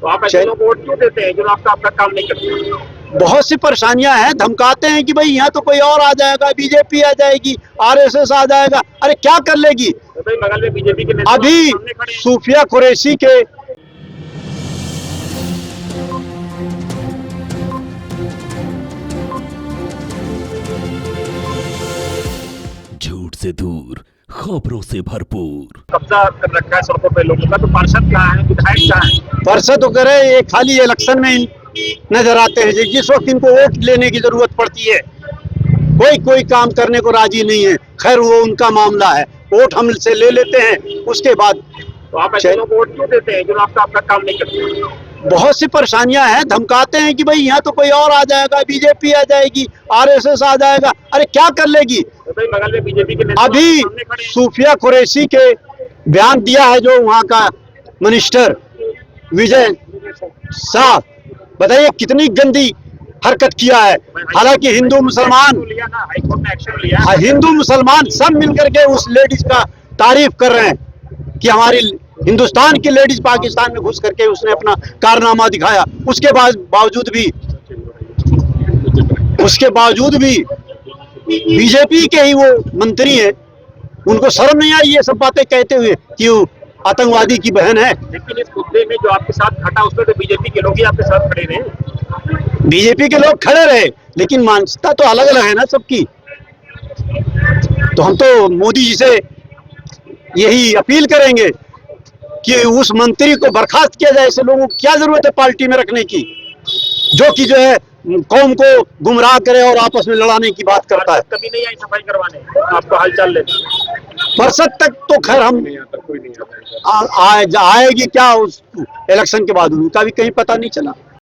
तो आप ऐसे लोग वोट क्यों देते हैं जो आपका काम नहीं करते? बहुत सी परेशानियां हैं, धमकाते हैं कि भाई यहाँ तो कोई और आ जाएगा, बीजेपी आ जाएगी, आरएसएस आ जाएगा। अरे क्या कर लेगी? तो भाई बगल में बीजेपी के नेता अभी सामने खड़े हैं। सूफिया कुरैशी के झूठ से दूर, खबरों से भरपूर। कब्जा कर रखा है सड़कों पे लोगों का। तो पार्षद कहाँ है, विधायक कहाँ है? पार्षद तो करे, ये खाली इलेक्शन में नजर आते हैं। जिस वक्त इनको वोट लेने की जरूरत पड़ती है कोई काम करने को राजी नहीं है। खैर वो उनका मामला है, वोट हमसे ले लेते हैं उसके बाद। तो आप ऐसे लोग वोट क्यों देते हैं जो आपका काम नहीं करते? बहुत सी परेशानियां हैं, धमकाते हैं कि भाई यहाँ तो कोई और आ जाएगा, बीजेपी आ जाएगी, आरएसएस आ जाएगा। अरे क्या कर लेगी? तो भाई बगल में बीजेपी के नेता अभी सामने खड़े हैं। सूफिया कुरैशी के बयान दिया है जो वहाँ का मिनिस्टर विजय शाह, बताइए कितनी गंदी हरकत किया है। हालांकि हिंदू मुसलमान, लिया ना, हाईकोर्ट ने एक्शन लिया। हिंदू मुसलमान सब मिलकर के उस लेडीज का तारीफ कर रहे हैं कि हमारी हिंदुस्तान की लेडीज पाकिस्तान में घुस करके उसने अपना कारनामा दिखाया। उसके बावजूद भी बीजेपी के ही वो मंत्री हैं, उनको शर्म नहीं आई ये सब बातें कहते हुए कि वो आतंकवादी की बहन है। लेकिन इस मुद्दे में जो आपके साथ खटा उसमें तो बीजेपी के लोग ही आपके साथ खड़े रहे। बीजेपी के लोग खड़े रहे, लेकिन मानसिकता तो अलग अलग है ना सबकी। तो हम तो मोदी जी से यही अपील करेंगे कि उस मंत्री को बर्खास्त किया जाए। ऐसे लोगों को क्या जरूरत है पार्टी में रखने की, जो कि जो है कौम को गुमराह करे और आपस में लड़ाने की बात करता है। कभी नहीं आई सफाई करवाने, आपको हालचाल लेने। फरसत तक तो खैर हम आएगी क्या उस इलेक्शन के बाद, उनका भी कहीं पता नहीं चला।